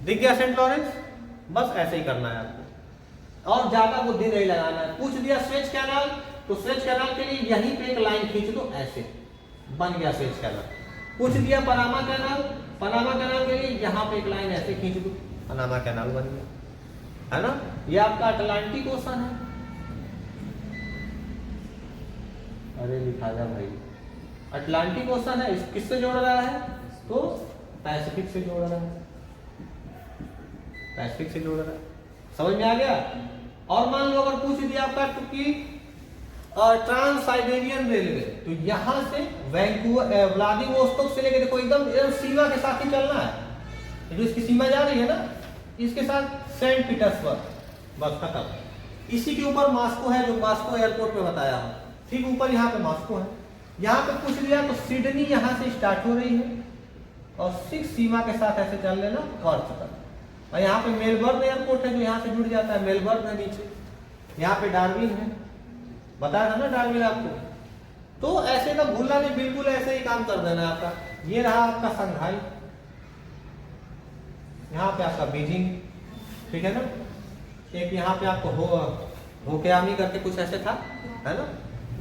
दिख गया सेंट लॉरेंस, बस ऐसे ही करना है आपको, और ज्यादा बुद्धि नहीं लगाना है। पूछ दिया स्वेज कैनाल, तो स्वेज कैनाल के लिए यहीं पे एक लाइन खींच दो, ऐसे बन गया स्वेज कैनाल। पूछ दिया पनामा कैनाल, पनामा कैनाल के लिए यहाँ पे एक लाइन ऐसे खींच दो, पनामा कैनाल बन गया, है ना। ये आपका अटलांटिक ओशन है, अरे लिखा जा भाई, अटलांटिक ओशन है, किससे जोड़ रहा है, तो पैसिफिक से जोड़ रहा है, पैसिफिक से जोड़ रहा है। समझ में आ गया। और मान लो अगर पूछ दिया आपका कि ट्रांस साइबेरियन रेलवे, तो यहां से व्लादिवोस्तोक से लेकर देखो एकदम सीमा के साथ ही चलना है, जो इसकी सीमा जा रही है ना, इसके साथ सेंट पीटर्सबर्ग, बस खत्म। इसी के ऊपर मॉस्को है, जो मॉस्को एयरपोर्ट पे बताया हूं, ठीक ऊपर यहाँ पे मॉस्को है। यहाँ पे पूछ लिया तो सिडनी यहाँ से स्टार्ट हो रही है और 6 सीमा के साथ ऐसे चल लेना अर्थ तक। और यहाँ पे मेलबर्न एयरपोर्ट है जो यहाँ से जुड़ जाता है, मेलबर्न है नीचे, यहाँ पे डार्विन है, बताया था ना डार्विन आपको। तो ऐसे का भूलना नहीं, बिल्कुल ऐसे ही काम कर देना आपका। ये रहा आपका संघाई, यहाँ पे आपका बीजिंग, ठीक है ना। एक यहाँ पे आपको होकेयामी करके कुछ ऐसे था, है ना,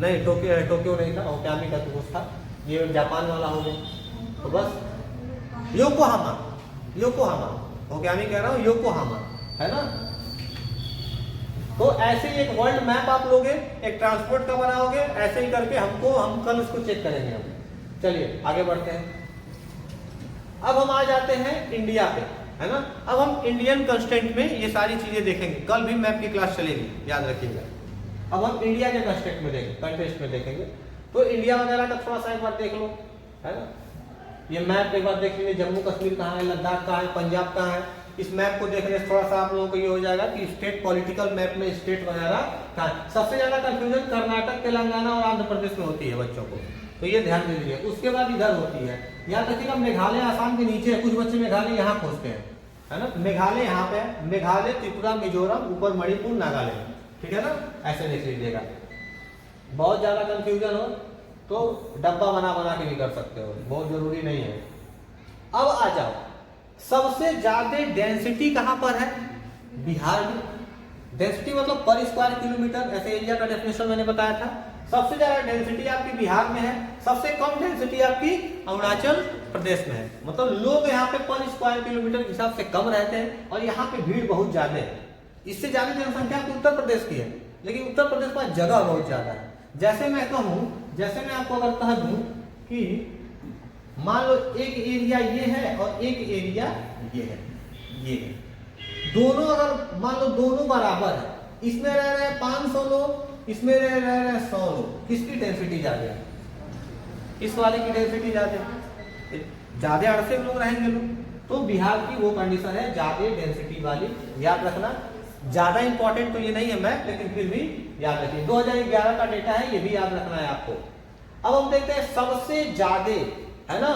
नहीं टोक्यो नहीं था, होकेयामी करके कुछ था, ये जापान वाला हो गया। तो बस योकोहामा, होकेयामी कह रहा हूँ, योकोहामा, है ना। तो ऐसे ही एक वर्ल्ड मैप आप लोगे, एक ट्रांसपोर्ट का बनाओगे, ऐसे ही करके हम कल उसको चेक करेंगे हम। चलिए आगे बढ़ते हैं। अब हम आ जाते हैं इंडिया पे, है ना। अब हम इंडियन कंस्टेंट में ये सारी चीजें देखेंगे, कल भी मैप की क्लास चलेगी, याद रखिएगा। अब हम इंडिया के कंस्टेंट में देखेंगे, कंटेस्ट में देखेंगे। तो इंडिया वगैरह का थोड़ा सा एक बार देख लो, है ना। ये मैप एक बार देख लीजिए, जम्मू कश्मीर कहाँ है, लद्दाख कहाँ है, पंजाब कहाँ है। इस मैप को देखने से थोड़ा सा आप लोगों को ये हो जाएगा कि स्टेट पॉलिटिकल मैप में स्टेट वगैरह कहाँ है। सबसे ज्यादा कंफ्यूजन कर्नाटक, तेलंगाना और आंध्र प्रदेश में होती है बच्चों को, तो ये ध्यान दे दीजिए। उसके बाद इधर होती है, यहाँ तक मेघालय आसाम के नीचे है, कुछ बच्चे मेघालय यहाँ खोजते हैं, है ना। मेघालय यहाँ पे, मेघालय, त्रिपुरा, मिजोरम, ऊपर मणिपुर, नागालैंड, ठीक है ना, ऐसे लिख लीजिएगा। बहुत ज्यादा कंफ्यूजन हो तो डब्बा बना बना के भी कर सकते हो, बहुत जरूरी नहीं है। अब आ जाओ, सबसे ज्यादा डेंसिटी कहां पर है, बिहार में। डेंसिटी मतलब पर स्क्वायर किलोमीटर, ऐसे एरिया का डेफिनेशन मैंने बताया था। सबसे ज्यादा डेंसिटी आपकी बिहार में है, सबसे कम डेंसिटी आपकी अरुणाचल प्रदेश में है। मतलब लोग यहाँ पे पर स्क्वायर किलोमीटर के हिसाब से कम रहते हैं और यहाँ पे भीड़ बहुत ज्यादा है। इससे ज्यादा जनसंख्या आपकी उत्तर प्रदेश की है, लेकिन उत्तर प्रदेश में जगह बहुत ज्यादा है। जैसे मैं कहूँ, जैसे मैं आपको अगर कह दूं कि मान लो एक एरिया ये है और एक एरिया ये है, ये है। दोनों अगर मान लो दोनों बराबर है, इसमें रह रहे हैं 500 लोग, इसमें रह रहे हैं 100 लोग, किसकी डेंसिटी ज्यादा है? इस वाले की डेंसिटी ज्यादा है, ज्यादा 88 लोग रहेंगे लोग। तो बिहार की वो कंडीशन है ज्यादा डेंसिटी वाली, याद रखना। ज्यादा इंपॉर्टेंट तो ये नहीं है मैप, लेकिन फिर भी याद रखिए। 2011 का डेटा है, ये भी याद रखना है आपको। अब हम देखते हैं सबसे ज्यादा, है ना,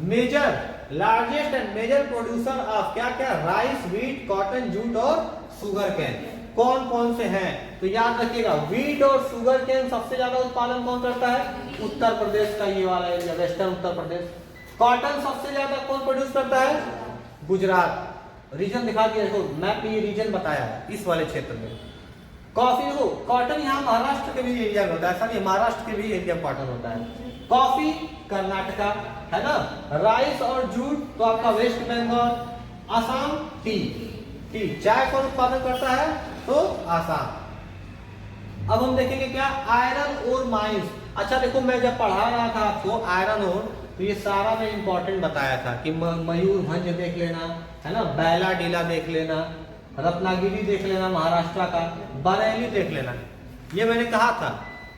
major largest and major producer of क्या क्या, राइस, व्हीट, कॉटन, जूट और शुगर कैन, कौन कौन से हैं? तो याद रखिएगा, व्हीट और शुगर कैन सबसे ज्यादा उत्पादन कौन करता है? उत्तर प्रदेश का ये वाला area, western Uttar Pradesh. Cotton सबसे ज्यादा कौन प्रोड्यूस करता है? गुजरात। रीजन दिखा दिया, देखो मैप में ये रीजन बताया है, इस वाले क्षेत्र में। कॉफी, देखो कॉटन यहाँ महाराष्ट्र के भी एरिया में होता है, ऐसा नहीं, महाराष्ट्र के भी एरिया में कॉटन होता है। कॉफी कर्नाटका, है ना। राइस और जूट तो आपका West Bengal. Assam tea, tea चाय कौन उत्पादन करता है? तो आसाम। अब हम देखेंगे क्या, आयरन ओर माइंस। अच्छा देखो, मैं जब पढ़ा रहा था आपको आयरन ओर, तो ये सारा मैं इंपॉर्टेंट बताया था कि मयूरभंज देख लेना, है ना, बैला डीला देख लेना, रत्नागिरी देख लेना महाराष्ट्र का, बरेली देख लेना, ये मैंने कहा था।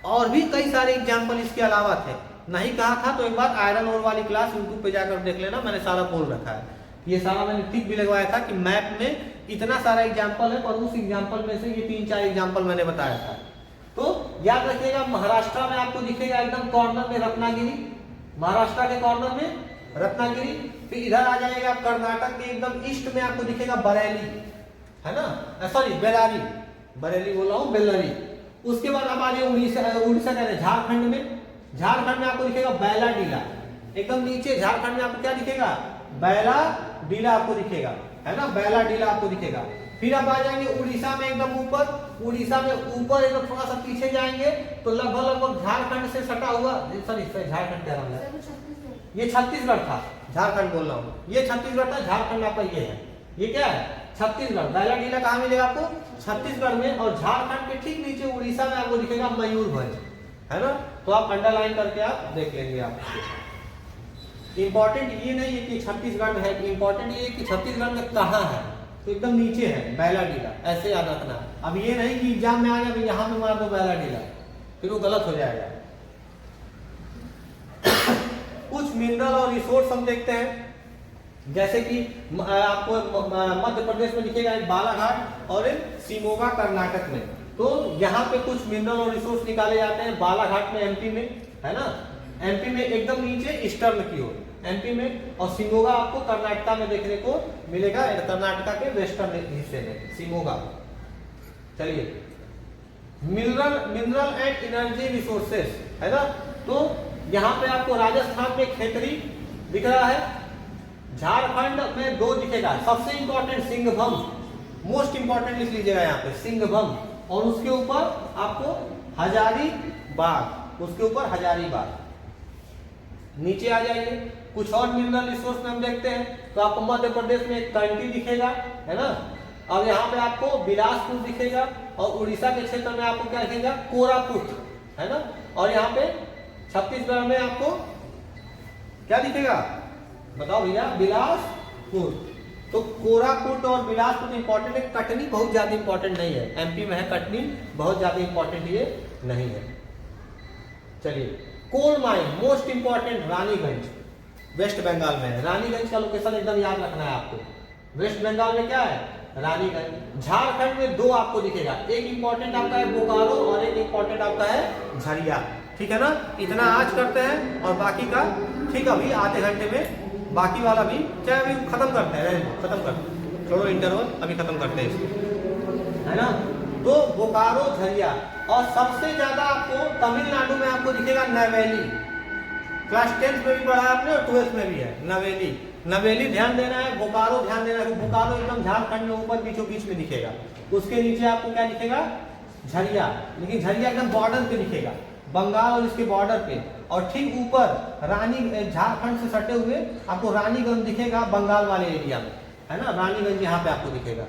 और भी कई सारे एग्जाम्पल इसके अलावा थे, नहीं कहा था तो एक बार आयरन ओर वाली क्लास यूट्यूब पे जाकर देख लेना, मैंने सारा बोल रखा है। ये सारा मैंने टिक भी लगवाया था कि मैप में इतना सारा एग्जाम्पल है, पर उस एग्जाम्पल में से ये 3-4 एग्जाम्पल मैंने बताया था। तो याद रखिएगा, महाराष्ट्र में आपको दिखेगा एकदम कॉर्नर में रत्नागिरी, महाराष्ट्र के कॉर्नर में रत्नागिरी। फिर इधर आ जाएगा कर्नाटक के एकदम ईस्ट में आपको दिखेगा बरेली, है ना, सॉरी बेलारी, बरेली बोल रहा हूँ, बेलारी। उसके बाद आप आ जाए उड़ीसा, उड़ीसा कह रहे झारखंड में, झारखंड में आपको दिखेगा बैला डीला, एकदम नीचे झारखंड में आपको क्या दिखेगा? बैला डीला आपको दिखेगा, है ना, बैला डीला आपको दिखेगा। फिर आप आ जाएंगे उड़ीसा में एकदम ऊपर, उड़ीसा में ऊपर एकदम थोड़ा सा पीछे जाएंगे तो लगभग झारखंड से सटा हुआ, सॉरी झारखंड क्या नाम है, ये छत्तीसगढ़ था, झारखंड बोल रहा हूँ, ये छत्तीसगढ़ था, झारखंड आपका ये है, ये क्या है? छत्तीसगढ़। बैला डीला कहाँ मिलेगा आपको? छत्तीसगढ़ में। और झारखंड के ठीक नीचे उड़ीसा में आपको दिखेगा मयूरभंज, है ना। तो आप अंडरलाइन करके आप देख लेंगे। आप इंपॉर्टेंट ये नहीं है कि छत्तीसगढ़ में है, इंपॉर्टेंट ये है कि छत्तीसगढ़ में कहाँ है, तो एकदम नीचे है बैला डीला, ऐसे याद रखना। अब ये नहीं कि एग्जाम में आ गया यहाँ पे मार दो बैला डीला, फिर वो गलत हो जाएगा। कुछ मिनरल और रिसोर्स हम देखते हैं, जैसे कि आपको मध्य प्रदेश में दिखेगा एक बालाघाट और एक शिमोगा कर्नाटक में। तो यहाँ पे कुछ मिनरल और रिसोर्स निकाले जाते हैं, बालाघाट में एमपी में, है ना, एमपी में एकदम नीचे ईस्टर्न की ओर एमपी में, और शिमोगा आपको कर्नाटका में देखने को मिलेगा, कर्नाटका के वेस्टर्न हिस्से में शिमोगा। चलिए, मिनरल एंड एनर्जी रिसोर्सेस, है ना। तो यहाँ पे आपको राजस्थान में खेतरी दिख रहा है, झारखंड में 2 दिखेगा, सबसे इंपॉर्टेंट सिंहभम, मोस्ट इंपॉर्टेंट लिख लीजिएगा यहाँ पे सिंहभम, और उसके ऊपर आपको हजारीबाग, उसके ऊपर हजारीबाग। नीचे आ जाइए, कुछ और मिनरल रिसोर्स में हम देखते हैं, तो आपको मध्य प्रदेश में एक कंटी दिखेगा, है ना, और यहाँ पे आपको बिलासपुर दिखेगा, और उड़ीसा के क्षेत्र में आपको क्या दिखेगा? कोरापुट, है ना, और यहाँ पे छत्तीसगढ़ में आपको क्या दिखेगा? बताओ भैया, बिलासपुर। तो कोरापुट और बिलासपुर इंपॉर्टेंट है, कटनी बहुत ज्यादा इंपॉर्टेंट नहीं है, एमपी में है कटनी, बहुत ज्यादा इंपॉर्टेंट ये नहीं है। चलिए, coal mine most important Raniganj, West Bengal में है। रानीगंज का लोकेशन एकदम याद रखना है आपको, वेस्ट बंगाल में क्या है? रानीगंज। झारखंड में 2 आपको दिखेगा, एक इंपॉर्टेंट आपका है बोकारो और एक इंपॉर्टेंट आपका है झरिया, ठीक है ना। इतना आज करते हैं और बाकी का ठीक अभी आधे घंटे में बाकी वाला भी, चाहे अभी खत्म करते हैं, खत्म करते, छोड़ो इंटरवल, अभी खत्म करते हैं इसको, है ना। तो बोकारो, झरिया, और सबसे ज्यादा आपको तमिलनाडु में आपको दिखेगा नवेली, क्लास 10th में भी पढ़ा आपने और 12th में भी है नवेली। नवेली ध्यान देना है, बोकारो ध्यान देना है, बोकारो एकदम झारखंड में ऊपर बीचों बीच में दिखेगा, उसके नीचे आपको क्या दिखेगा? झरिया, लेकिन झरिया एकदम बॉर्डर पे दिखेगा, बंगाल और इसके बॉर्डर पे, और ठीक ऊपर रानी, झारखंड से सटे हुए आपको रानीगंज दिखेगा, बंगाल वाले एरिया में, है ना, रानीगंज यहाँ पे आपको दिखेगा।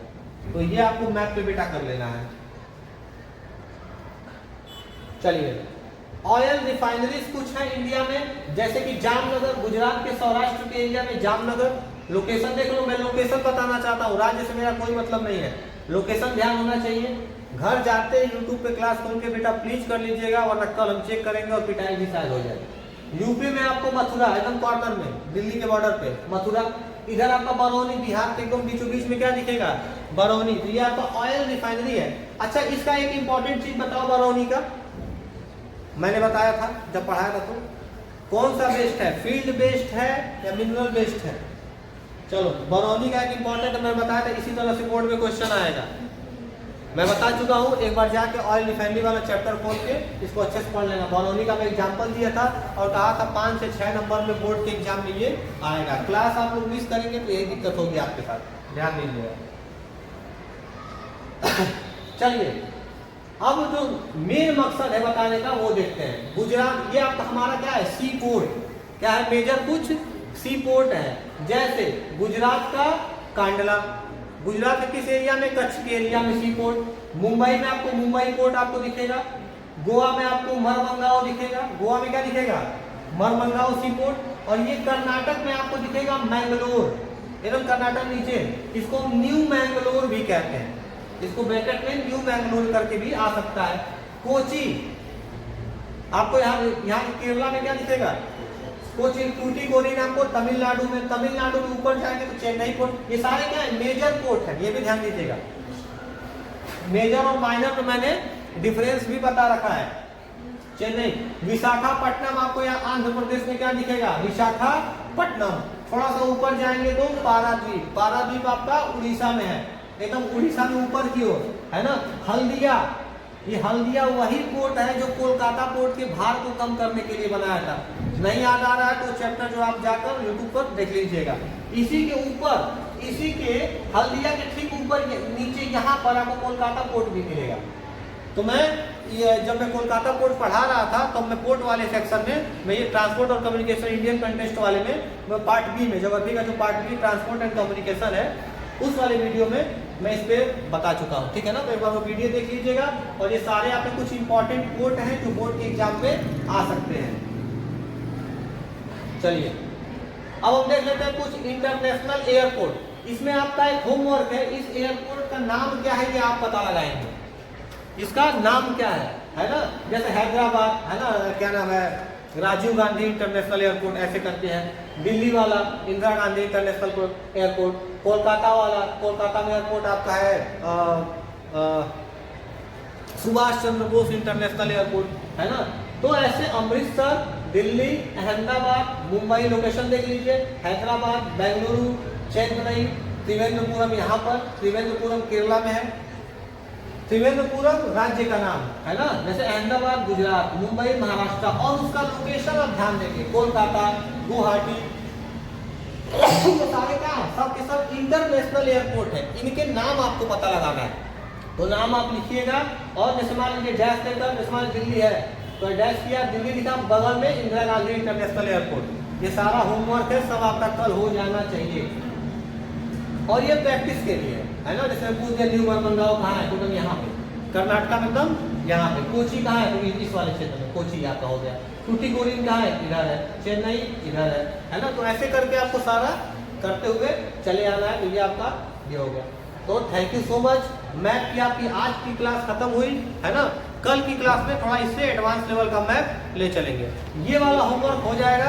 तो ये आपको मैप पे बेटा कर लेना है। चलिए, ऑयल रिफाइनरीज कुछ है इंडिया में, जैसे कि जामनगर, गुजरात के सौराष्ट्र के एरिया में जामनगर। लोकेशन देख लो, मैं लोकेशन बताना चाहता हूँ, राज्य से मेरा कोई मतलब नहीं है, लोकेशन ध्यान होना चाहिए। घर जाते यूट्यूब पे क्लास खोल के बेटा प्लीज कर लीजिएगा, वरना कल हम चेक करेंगे और पिटाई भी शायद हो जाएगी। यूपी में आपको मथुरा एकदम कॉर्नर में, दिल्ली के बॉर्डर पे मथुरा, इधर आपका बरौनी, बिहार के एकदम बीचों बीच में क्या दिखेगा, बरौनी। तो ये आपका ऑयल रिफाइनरी है। अच्छा, इसका एक इंपॉर्टेंट चीज बताओ बरौनी का, मैंने बताया था जब पढ़ाया था, तो कौन सा बेस्ड है, फील्ड बेस्ड है या मिनरल बेस्ड है? चलो, बरौनी का एक इंपॉर्टेंट मैं बताया था, इसी तरह से बोर्ड में क्वेश्चन आएगा, मैं बता चुका हूँ। एक बार जाके ऑयल रिफाइनरी वाला चैप्टर खोल के इसको अच्छे से पढ़ लेना। बरौनी का मैं एग्जांपल दिया था और कहा था 5 से 6 नंबर में बोर्ड के एग्जाम में ये आएगा। क्लास आप लोग मिस करेंगे तो यही दिक्कत होगी आपके साथ, ध्यान दीजिएगा। चलिए, अब जो मेन मकसद है बताने का वो देखते हैं। गुजरात, ये आपका हमारा क्या है, सी पोर्ट, क्या है मेजर कुछ सी पोर्ट है। जैसे गुजरात का कांडला, गुजरात के किस एरिया में, कच्छ के एरिया में सी पोर्ट। मुंबई में आपको मुंबई पोर्ट आपको दिखेगा। गोवा में आपको मरमंगाओ दिखेगा, गोवा में क्या दिखेगा, मरमंगाओ सी पोर्ट। और ये कर्नाटक में आपको दिखेगा मैंगलोर, एकदम कर्नाटक नीचे, इसको न्यू मैंगलोर भी कहते हैं, इसको ब्रैकेट में न्यू मैंगलोर करके भी आ सकता है। कोची आपको यहाँ केरला में क्या दिखेगा, कोची। टूटीकोरिन आपको तमिलनाडु में, तमिलनाडु में ऊपर जाएंगे तो चेन्नई पोर्ट। ये सारे क्या है, मेजर पोर्ट है, ये भी ध्यान दीजिएगा। मेजर और माइनर में मैंने डिफरेंस भी बता रखा है। चेन्नई, विशाखापट्टनम आपको यहाँ आंध्र प्रदेश में क्या दिखेगा, विशाखापट्टनम। थोड़ा सा ऊपर जाएंगे तो पारादीप, पारादीप आपका उड़ीसा में है, एकदम उड़ीसा में ऊपर की ओर है ना। हल्दिया, ये हल्दिया वही पोर्ट है जो कोलकाता पोर्ट के भार को कम करने के लिए बनाया था। नहीं याद आ रहा है तो चैप्टर जो आप जाकर यूट्यूब पर देख लीजिएगा। इसी के ऊपर, इसी के हल्दिया के ठीक ऊपर नीचे यहाँ पर आपको कोलकाता पोर्ट भी मिलेगा। तो मैं जब मैं कोलकाता पोर्ट पढ़ा रहा था तो मैं पोर्ट वाले सेक्शन में, मैं ये ट्रांसपोर्ट और कम्युनिकेशन इंडियन कंटेस्ट वाले में, मैं पार्ट बी में, ज्योग्राफी का जो part B transport and communication है, उस वाले वीडियो में मैं इस पे बता चुका हूँ, ठीक है ना। तो एक बार वो वीडियो देख लीजिएगा। और ये सारे आपके कुछ इंपॉर्टेंट पोर्ट हैं जो बोर्ड के एग्जाम में आ सकते हैं। चलिए, अब हम देख लेते हैं कुछ इंटरनेशनल एयरपोर्ट। इसमें आपका एक होमवर्क है, इस एयरपोर्ट का नाम क्या है ये आप पता लगाएंगे, इसका नाम क्या है ना। जैसे हैदराबाद है ना, क्या नाम है, राजीव गांधी इंटरनेशनल एयरपोर्ट ऐसे करके हैं। दिल्ली वाला इंदिरा गांधी इंटरनेशनल एयरपोर्ट। कोलकाता वाला, कोलकाता में एयरपोर्ट आपका है सुभाष चंद्र बोस इंटरनेशनल एयरपोर्ट, है ना। तो ऐसे अमृतसर, दिल्ली, अहमदाबाद, मुंबई लोकेशन देख लीजिए, हैदराबाद, बेंगलुरु, चेन्नई, त्रिवेंद्रपुरम यहाँ पर, त्रिवेंद्रपुरम केरला में है। त्रिवेंद्रपुरम राज्य का नाम है ना, जैसे अहमदाबाद गुजरात, मुंबई महाराष्ट्र। और उसका लोकेशन आप ध्यान देंगे, कोलकाता, गुवाहाटी, ये सारे क्या है, सब के सब इंटरनेशनल एयरपोर्ट है। इनके नाम आपको पता लगाना है, तो नाम आप लिखिएगा। और जैसे मान लीजिए डैश लेकर, जैसे मान दिल्ली है तो डैश किया, दिल्ली लिखा, बगल में इंदिरा गांधी इंटरनेशनल एयरपोर्ट। ये सारा होमवर्क है, सब आपका कल हो जाना चाहिए। और ये प्रैक्टिस के लिए है ना। जैसे पूछ दिया न्यू मरमंगाओ कहाँ है, तो यहाँ पे कर्नाटका में एकदम यहाँ पे। कोची कहाँ है, तो इस वाले क्षेत्र में कोची आपका हो गया। टूटीकोरिन कहाँ है, इधर है। चेन्नई इधर है ना। तो ऐसे करके आपको सारा करते हुए चले आना है। तो ये आपका ये हो गया। तो thank you so much. Math की आपकी आज की क्लास खत्म हुई है ना। कल की क्लास में थोड़ा इससे एडवांस लेवल का मैथ ले चलेंगे। ये वाला होमवर्क हो जाएगा,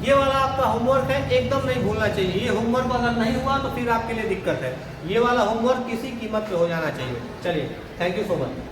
ये वाला आपका होमवर्क है, एकदम नहीं भूलना चाहिए। ये होमवर्क अगर नहीं हुआ तो फिर आपके लिए दिक्कत है। ये वाला होमवर्क किसी कीमत पे हो जाना चाहिए। चलिए, थैंक यू सो मच।